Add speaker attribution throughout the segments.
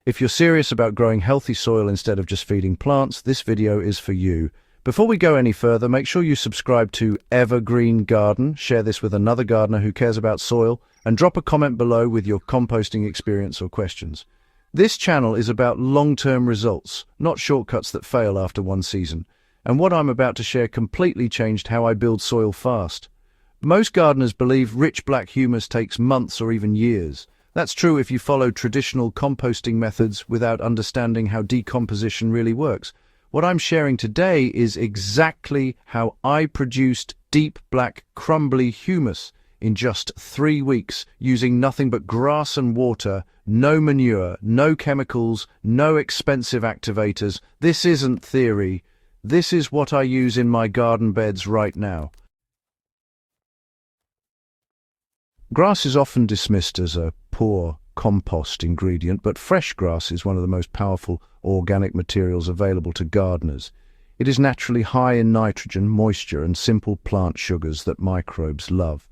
Speaker 1: If you're serious about growing healthy soil instead of just feeding plants, this video is for you. Before we go any further, make sure you subscribe to Evergreen Garden, share this with another gardener who cares about soil, and drop a comment below with your composting experience or questions. This channel is about long-term results, not shortcuts that fail after one season. And what I'm about to share completely changed how I build soil fast. Most gardeners believe rich black humus takes months or even years. That's true if you follow traditional composting methods without understanding how decomposition really works. What I'm sharing today is exactly how I produced deep black crumbly humus in just 3 weeks, using nothing but grass and water, no manure, no chemicals, no expensive activators. This isn't theory. This is what I use in my garden beds right now. Grass is often dismissed as a poor compost ingredient, but fresh grass is one of the most powerful organic materials available to gardeners. It is naturally high in nitrogen, moisture, and simple plant sugars that microbes love.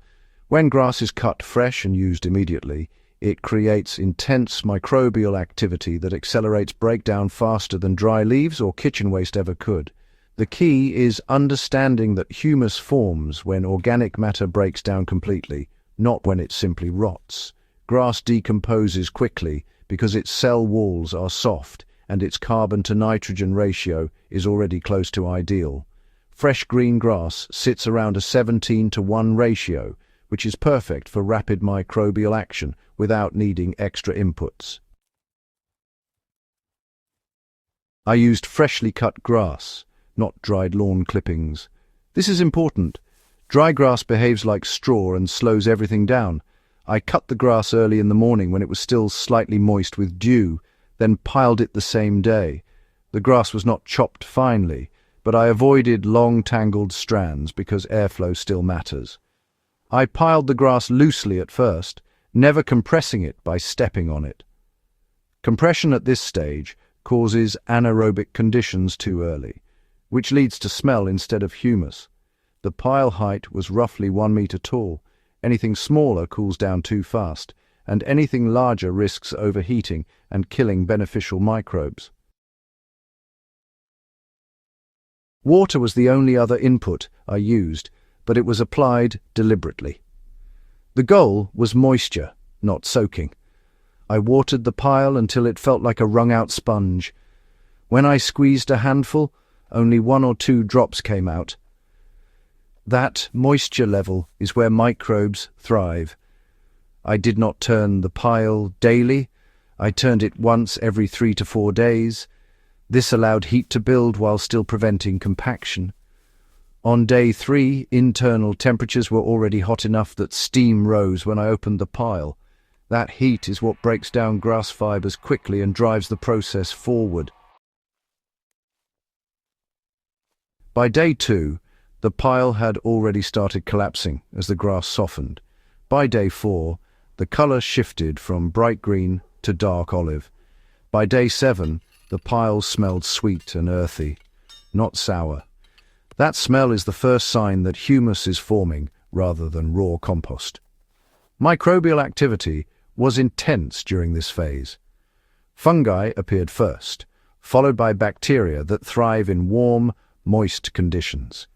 Speaker 1: When grass is cut fresh and used immediately, it creates intense microbial activity that accelerates breakdown faster than dry leaves or kitchen waste ever could. The key is understanding that humus forms when organic matter breaks down completely, not when it simply rots. Grass decomposes quickly because its cell walls are soft and its carbon-to-nitrogen ratio is already close to ideal. Fresh green grass sits around a 17:1 ratio, which is perfect for rapid microbial action without needing extra inputs. I used freshly cut grass, not dried lawn clippings. This is important. Dry grass behaves like straw and slows everything down. I cut the grass early in the morning when it was still slightly moist with dew, then piled it the same day. The grass was not chopped finely, but I avoided long tangled strands because airflow still matters. I piled the grass loosely at first, never compressing it by stepping on it. Compression at this stage causes anaerobic conditions too early, which leads to smell instead of humus. The pile height was roughly 1 meter tall. Anything smaller cools down too fast, and anything larger risks overheating and killing beneficial microbes. Water was the only other input I used, but it was applied deliberately. The goal was moisture, not soaking. I watered the pile until it felt like a wrung-out sponge. When I squeezed a handful, only 1 or 2 drops came out. That moisture level is where microbes thrive. I did not turn the pile daily. I turned it once every 3 to 4 days. This allowed heat to build while still preventing compaction. On day 3, internal temperatures were already hot enough that steam rose when I opened the pile. That heat is what breaks down grass fibers quickly and drives the process forward. By day 2, the pile had already started collapsing as the grass softened. By day 4, the color shifted from bright green to dark olive. By day 7, the pile smelled sweet and earthy, not sour. That smell is the first sign that humus is forming rather than raw compost. Microbial activity was intense during this phase. Fungi appeared first, followed by bacteria that thrive in warm, moist conditions.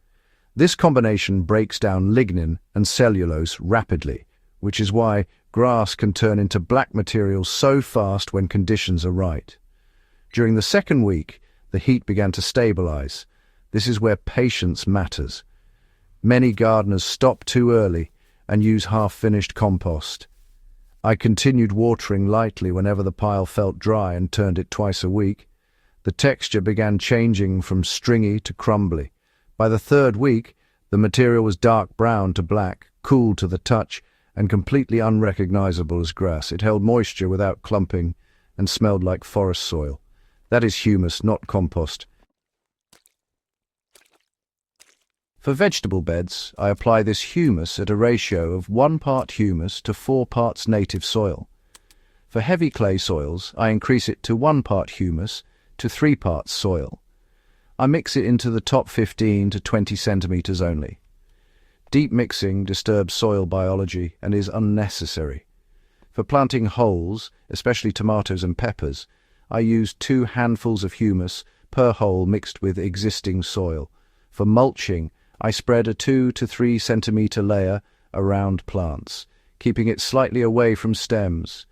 Speaker 1: This combination breaks down lignin and cellulose rapidly, which is why grass can turn into black material so fast when conditions are right. During the second week, the heat began to stabilize. This is where patience matters. Many gardeners stop too early and use half-finished compost. I continued watering lightly whenever the pile felt dry and turned it twice a week. The texture began changing from stringy to crumbly. By the 3rd week, the material was dark brown to black, cool to the touch, and completely unrecognizable as grass. It held moisture without clumping and smelled like forest soil. That is humus, not compost. For vegetable beds, I apply this humus at a ratio of 1 part humus to 4 parts native soil. For heavy clay soils, I increase it to 1 part humus to 3 parts soil. I mix it into the top 15 to 20 centimeters only. Deep mixing disturbs soil biology and is unnecessary. For planting holes, especially tomatoes and peppers, I use 2 handfuls of humus per hole mixed with existing soil. For mulching, I spread a 2 to 3 centimeter layer around plants, keeping it slightly away from stems.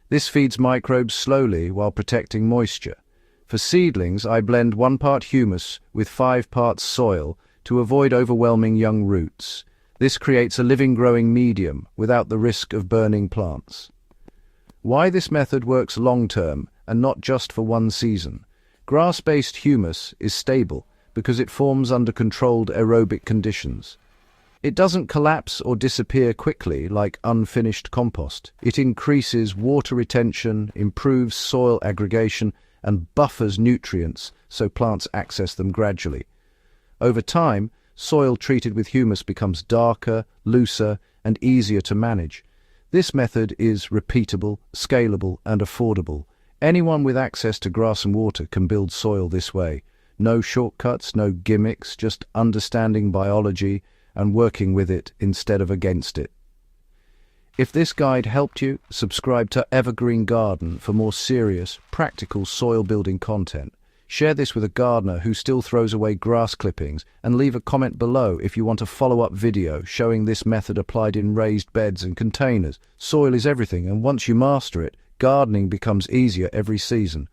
Speaker 1: This feeds microbes slowly while protecting moisture. For seedlings, I blend 1 part humus with 5 parts soil to avoid overwhelming young roots. This creates a living growing medium without the risk of burning plants. Why this method works long-term and not just for one season. Grass-based humus is stable because it forms under controlled aerobic conditions. It doesn't collapse or disappear quickly like unfinished compost. It increases water retention, improves soil aggregation, and buffers nutrients so plants access them gradually. Over time, soil treated with humus becomes darker, looser, and easier to manage. This method is repeatable, scalable, and affordable. Anyone with access to grass and water can build soil this way. No shortcuts, no gimmicks, just understanding biology and working with it instead of against it. If this guide helped you, subscribe to Evergreen Garden for more serious, practical soil-building content. Share this with a gardener who still throws away grass clippings, and leave a comment below if you want a follow-up video showing this method applied in raised beds and containers. Soil is everything, and once you master it, gardening becomes easier every season.